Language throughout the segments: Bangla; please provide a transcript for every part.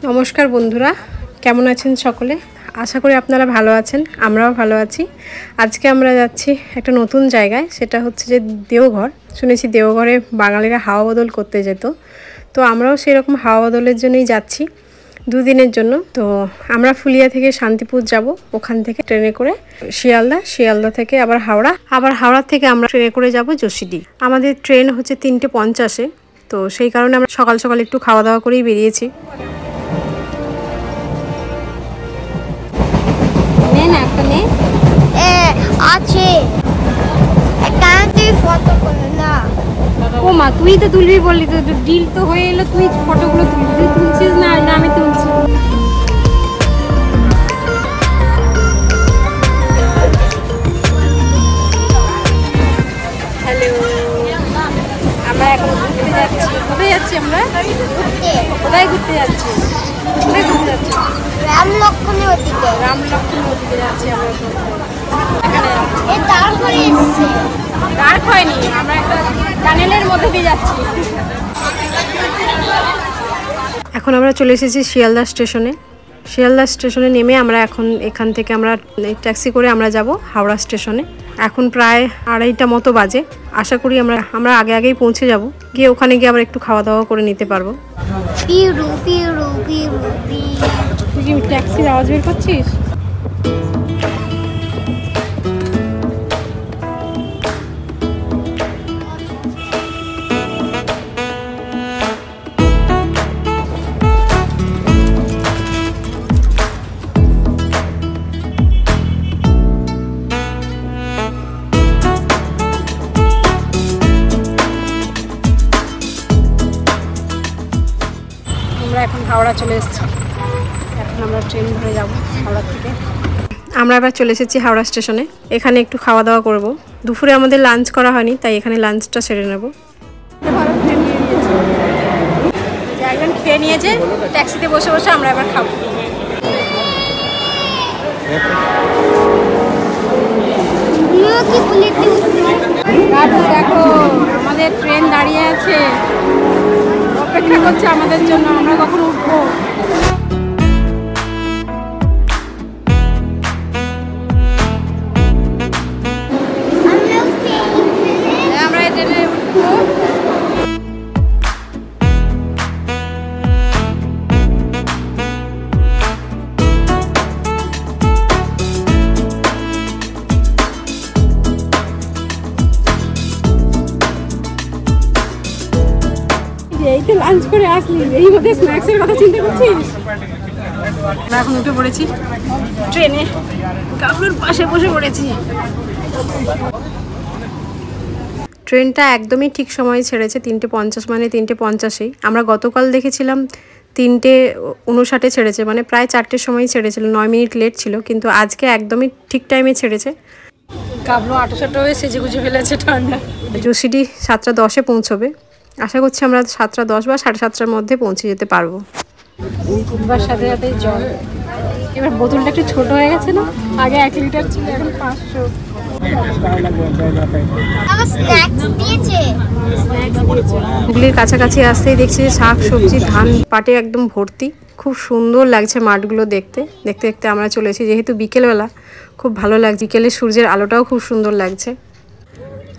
নমস্কার বন্ধুরা, কেমন আছেন সকলে? আশা করি আপনারা ভালো আছেন, আমরাও ভালো আছি। আজকে আমরা যাচ্ছি একটা নতুন জায়গায়, সেটা হচ্ছে যে দেওঘর। শুনেছি দেওঘরে বাঙালিরা হাওয়া বদল করতে যেত, তো আমরাও সেরকম হাওয়া বদলের জন্যই যাচ্ছি, দুদিনের জন্য। তো আমরা ফুলিয়া থেকে শান্তিপুর যাব, ওখান থেকে ট্রেনে করে শিয়ালদা থেকে আবার হাওড়া থেকে আমরা ট্রেনে করে যাব যশিডি। আমাদের ট্রেন হচ্ছে 3:50-এ, তো সেই কারণে আমরা সকাল সকাল একটু খাওয়া দাওয়া করেই বেরিয়েছি। ও মা, তুই তো তুলবি বললি, তো ডিল তো হয়ে এলো, তুই ফটোগুলো তুলবি। তুই তুলছিস না, আমি তুলছি। হ্যালো, আমরা এখন ঘুরতে যাচ্ছি। কোথায় যাচ্ছি আমরা? কোথায় ঘুরতে যাচ্ছি? রামলক্ষ্মণের ওদিকে যাচ্ছি আমরা। ডার্ক হয়নি, আমরা একটা টানেলের মধ্যে দিয়ে যাচ্ছি। এখন আমরা চলে এসেছি শিয়ালদা স্টেশনে নেমে আমরা এখন এখান থেকে আমরা ট্যাক্সি করে আমরা যাব হাওড়া স্টেশনে। এখন প্রায় 2:30 মতো বাজে। আশা করি আমরা আগেই পৌঁছে যাব, গিয়ে ওখানে গিয়ে আবার একটু খাওয়া দাওয়া করে নিতে পারবো। তুই কি ট্যাক্সির আওয়াজ বের করছিস? এখন হাওড়া চলে এসেছি, এখন আমরা ট্রেন ধরে যাব হাওড়া থেকে। আমরা এবার চলে এসেছি হাওড়া স্টেশনে, এখানে একটু খাওয়া দাওয়া করব। দুপুরে আমাদের লাঞ্চ করা হয়নি, তাই এখানে লাঞ্চটা সেরে নেব। একজন খেয়ে নিয়েছে, ট্যাক্সিতে বসে বসে আমরা এবার খাবো। দেখো, আমাদের ট্রেন দাঁড়িয়ে আছে, অপেক্ষা করছে আমাদের জন্য, আমরা কখন উঠবো। আমরা এই ট্রেনে উঠবো। এই তো লাঞ্চ করে আসলি, এই মধ্যে স্ন্যাক্সের কথা চিন্তা করছিস? আমরা এখন উঠে পড়েছি ট্রেনে, কাবলুর পাশে বসে পড়েছি। ট্রেনটা একদমই ঠিক সময়ে ছেড়েছে, 3:50 মানে 3:50-এই। আমরা গতকাল দেখেছিলাম 3:59 ছেড়েছে, মানে প্রায় 4টের সময় ছেড়েছিল, 9 মিনিট লেট ছিল, কিন্তু আজকে একদমই ঠিক টাইমে ছেড়েছে। কাবলু আটো হয়ে সেজে গুজে ফেলেছে, ঠান্ডা। যশিডি 7:10-এ পৌঁছবে। আশা করছি আমরা 7:10 বা 7:30-এর মধ্যে পৌঁছে যেতে পারবো। উঠবার সাথে সাথে জল, এবার বোতলটা একটু ছোট হয়ে গেছে না, আগে 1 লিটার ছিল, এখন 500। হুগলির কাছাকাছি আসতেই দেখছি শাক সবজি ধান পাটে একদম ভর্তি, খুব সুন্দর লাগছে মাঠগুলো দেখতে দেখতে আমরা চলেছি। যেহেতু বিকেলবেলা, খুব ভালো লাগছে, বিকেলে সূর্যের আলোটাও খুব সুন্দর লাগছে।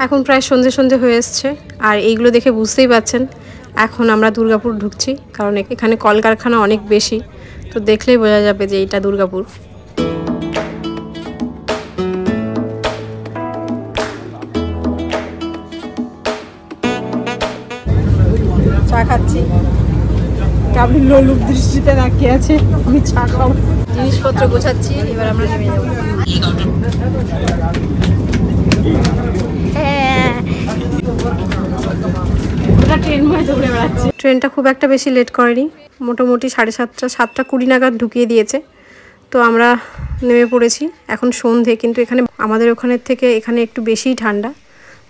এখন প্রায় সন্ধে হয়ে এসছে, আর এইগুলো দেখে বুঝতেই পারছেন এখন আমরা দুর্গাপুর ঢুকছি, কারণ এখানে কলকারখানা অনেক বেশি, তো দেখলেই বোঝা যাবে যে এটা দুর্গাপুর। চা খাচ্ছি, কাবলি লোলুপ দৃষ্টিতে তাকিয়ে আছে, আমি চা খাবো। জিনিসপত্র গোছাচ্ছি, এবার আমরা নেমে যাবো। ট্রেনটা খুব একটা বেশি লেট করেনি, মোটামুটি 7:30 7:20 নাগাদ ঢুকিয়ে দিয়েছে। তো আমরা নেমে পড়েছি। এখন সন্ধে, কিন্তু আমাদের ওখানের থেকে এখানে একটু বেশিই ঠান্ডা,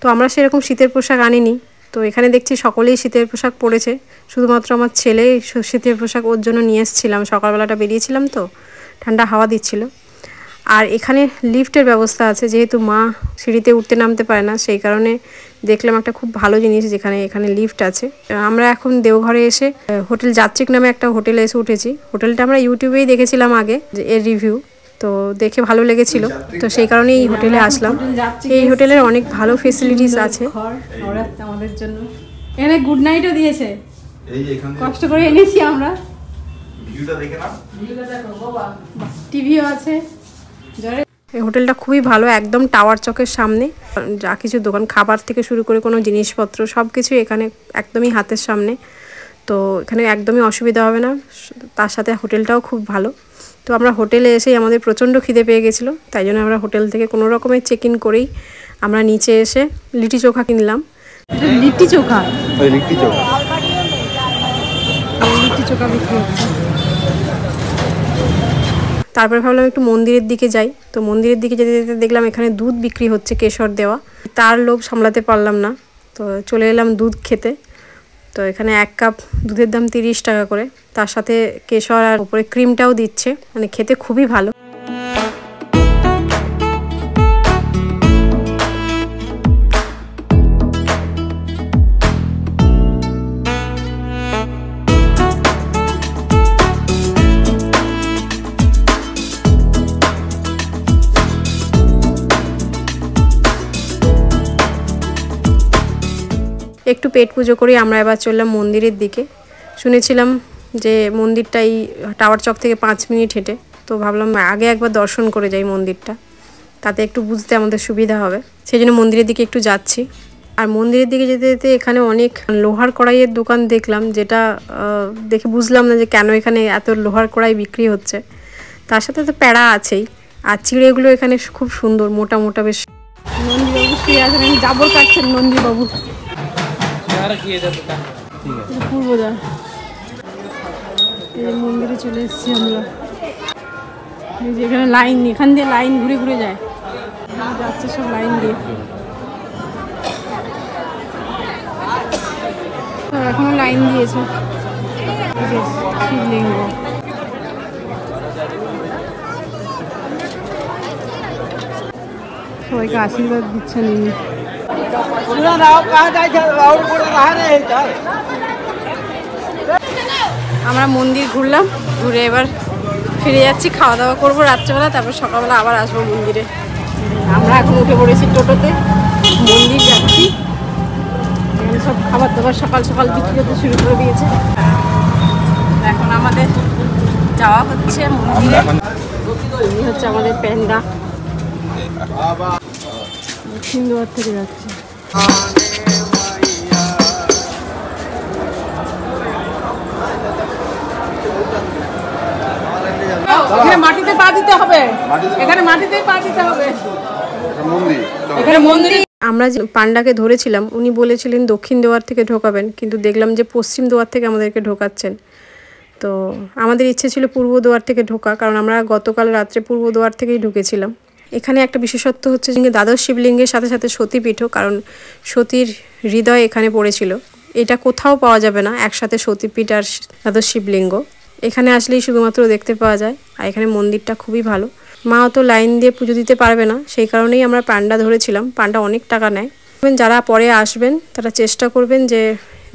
তো আমরা সেরকম শীতের পোশাক আনিনি। তো এখানে দেখছি সকলেই শীতের পোশাক পরেছে, শুধুমাত্র আমার ছেলে শীতের পোশাক ওর জন্য নিয়ে এসেছিলাম, সকালবেলাটা বেরিয়েছিলাম তো ঠান্ডা হাওয়া দিচ্ছিল। আর এখানে লিফটের ব্যবস্থা আছে, যেহেতু মা সিঁড়িতে উঠতে নামতে পারে না, সেই কারণে দেখলাম একটা খুব ভালো জিনিস, যেখানে এখানে লিফট আছে। আমরা এখন দেওঘরে এসে হোটেল যাত্রিক নামে একটা হোটেলে এসে উঠেছি। হোটেলটা আমরা ইউটিউবেই দেখেছিলাম আগে, যে এর রিভিউ, তো দেখে ভালো লেগেছিল, তো সেই কারণে এই হোটেলে আসলাম। এই হোটেলের অনেক ভালো ফেসিলিটিস আছে আমাদের জন্য। এখানে গুড নাইটও দিয়েছে, কষ্ট করে এনেছি আমরা। টিভিও আছে। এই হোটেলটা খুবই ভালো, একদম টাওয়ার চকের সামনে। যা কিছু দোকান, খাবার থেকে শুরু করে কোনো জিনিসপত্র সব কিছু এখানে একদমই হাতের সামনে, তো এখানে একদমই অসুবিধা হবে না। তার সাথে হোটেলটাও খুব ভালো। তো আমরা হোটেলে এসেই আমাদের প্রচণ্ড খিদে পেয়ে গেছিলো, তাই জন্য আমরা হোটেল থেকে কোনো রকমের চেক ইন করেই আমরা নিচে এসে লিটি চোখা কিনলাম। লিট্টি চোখা, লিট্টি চোখা বিক্রি হচ্ছে। তারপরে ভাবলাম একটু মন্দিরের দিকে যাই, তো মন্দিরের দিকে যেতে যেতে দেখলাম এখানে দুধ বিক্রি হচ্ছে, কেশর দেওয়া। তার লোভ সামলাতে পারলাম না, তো চলে এলাম দুধ খেতে। তো এখানে 1 কাপ দুধের দাম 30 টাকা করে, তার সাথে কেশর আর উপরে ক্রিমটাও দিচ্ছে, মানে খেতে খুবই ভালো। একটু পেট পুজো করে আমরা এবার চললাম মন্দিরের দিকে। শুনেছিলাম যে মন্দিরটা এই টাওয়ার চক থেকে 5 মিনিট হেঁটে, তো ভাবলাম আগে একবার দর্শন করে যাই মন্দিরটা, তাতে একটু বুঝতে আমাদের সুবিধা হবে। সেই জন্য মন্দিরের দিকে একটু যাচ্ছি। আর মন্দিরের দিকে যেতে যেতে এখানে অনেক লোহার কড়াইয়ের দোকান দেখলাম, যেটা দেখে বুঝলাম না যে কেন এখানে এত লোহার কড়াই বিক্রি হচ্ছে। তার সাথে তো প্যাড়া আছেই, আর চিড়েগুলো এখানে খুব সুন্দর, মোটা মোটা বেশ। নন্দীবাবু শুয়ে আছেন, জাবর কাটছেন নন্দীবাবু। পূর্বদা মন্দিরে চলে এসেছি আমরা। এখানে লাইন, এখান দিয়ে লাইন ঘুরে ঘুরে যায়, যাচ্ছে সব লাইন দিয়ে। এখনো লাইন দিয়েছে। শিবলিঙ্গ, সবাইকে আশীর্বাদ দিচ্ছেন ইনি। আমরা মন্দির ঘুরলাম, ঘুরে এবার ফিরে যাচ্ছি, খাওয়া দাওয়া করবো রাত্রেবেলা, তারপর সকালবেলা আবার আসবো মন্দিরে। আমরা এখন উঠে পড়েছি টোটোতে, মন্দির যাচ্ছি। সব খাবার দাবার সকাল সকাল বিক্রি করতে শুরু করে দিয়েছে। এখন আমাদের যাওয়া হচ্ছে মন্দিরে। এই হচ্ছে আমাদের প্যান্ডা, দক্ষিণ দুয়ার থেকে যাচ্ছে। এখানে মাটিতে পা দিতে হবে, এখানে মাটিতেই পা দিতে হবে। এখানে মন্দির। আমরা যে পান্ডাকে ধরেছিলাম, উনি বলেছিলেন দক্ষিণ দুয়ার থেকে ঢোকাবেন, কিন্তু দেখলাম যে পশ্চিম দুয়ার থেকে আমাদেরকে ঢোকাচ্ছেন। তো আমাদের ইচ্ছে ছিল পূর্ব দুয়ার থেকে ঢোকা, কারণ আমরা গতকাল রাত্রে পূর্ব দুয়ার থেকেই ঢুকেছিলাম। এখানে একটা বিশেষত্ব হচ্ছে যে দ্বাদশ শিবলিঙ্গের সাথে সাথে সতীপীঠও, কারণ সতীর হৃদয় এখানে পড়েছিল। এটা কোথাও পাওয়া যাবে না একসাথে, সতীপীঠ আর দ্বাদশ শিবলিঙ্গ। এখানে আসলেই শুধুমাত্র দেখতে পাওয়া যায়। আর এখানে মন্দিরটা খুবই ভালো। মা তো লাইন দিয়ে পুজো দিতে পারবে না, সেই কারণেই আমরা পান্ডা ধরেছিলাম। পান্ডা অনেক টাকা নেয়। যারা পরে আসবেন তারা চেষ্টা করবেন যে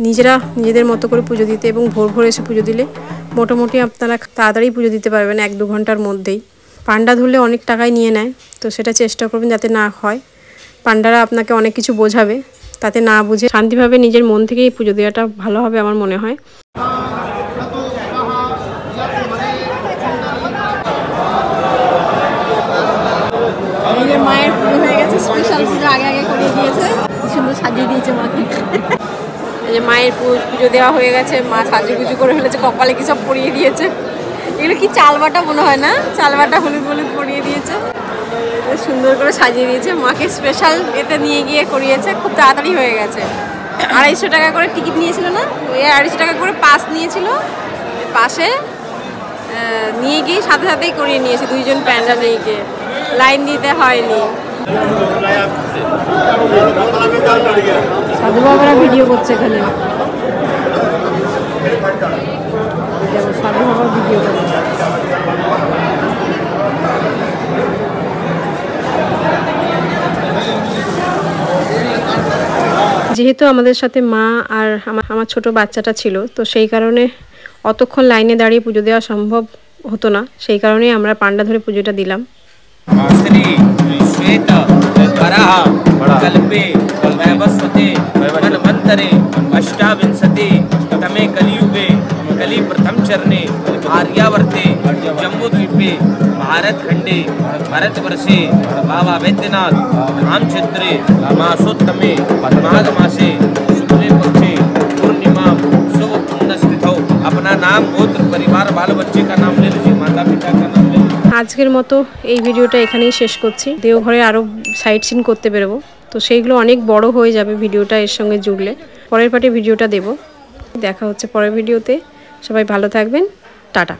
নিজেরা নিজেদের মতো করে পুজো দিতে, এবং ভোর ভোর এসে পুজো দিলে মোটামুটি আপনারা তাড়াতাড়ি পুজো দিতে পারবেন, 1-2 ঘন্টার মধ্যেই। পান্ডা ধরলে অনেক টাকাই নিয়ে নেয়, তো সেটা চেষ্টা করবেন যাতে না হয়। পান্ডারা আপনাকে অনেক কিছু বোঝাবে, তাতে না বুঝে শান্তিভাবে নিজের মন থেকেই পুজো দেওয়াটা ভালো হবে আমার মনে হয়। মায়ের পুজো হয়ে গেছে, স্পেশাল পুজো আগে আগে করিয়ে দিয়েছে, সুন্দর সাজিয়ে দিয়েছে মাকে। এই যে মায়ের পুজো দেওয়া হয়ে গেছে, মা সাজুগুজু করে ফেলেছে, কপালে কি সব পরিয়ে দিয়েছে। এগুলো কি চালবাটা মনে হয় না, চালবাটা হলুদ হলুদ পরিয়ে দিয়েছে, সুন্দর করে সাজিয়ে দিয়েছে। মাকে স্পেশাল এতে নিয়ে গিয়ে করিয়েছে, খুব তাড়াতাড়ি হয়ে গেছে। 250 টাকা করে টিকিট নিয়েছিল না, ওই 250 টাকা করে পাস নিয়েছিল, পাশে নিয়ে গিয়ে সাথে সাথেই করিয়ে নিয়েছে। 2 জন প্যান্ডা নিয়ে গিয়ে লাইন দিতে হয়নি। সাধু বাবারা ভিডিও করছে এখানে, সাধু বাবার ভিডিও করছে। যেহেতু আমাদের সাথে মা আর আমার ছোট বাচ্চাটা ছিল, তো সেই কারণে অতক্ষণ লাইনে দাঁড়িয়ে পুজো দেওয়া সম্ভব হতো না, সেই কারণেই আমরা পান্ডা ধরে পুজোটা দিলাম। आर्यावर्ते जम्बूद्वीपे भारतखंडे भारतवर्षे बाबा वैद्यनाथ धाम क्षेत्रे मासोत्तमे माघ मासे शुक्ले पक्षे पूर्णिमा शुभ पुण्य स्थितौ। अपना नाम गोत्र परिवार बाल बच्चे का नाम ले लीजिए, माता पिता का नाम ले लीजिए। আজকের মতো এই ভিডিওটা এখানেই শেষ করছি। দেওঘরে আরও সাইট সিন করতে বেরোবো, তো সেইগুলো অনেক বড় হয়ে যাবে ভিডিওটা এর সঙ্গে জুড়লে। পরের পার্টে ভিডিওটা দেব। দেখা হচ্ছে পরের ভিডিওতে। সবাই ভালো থাকবেন, টাটা।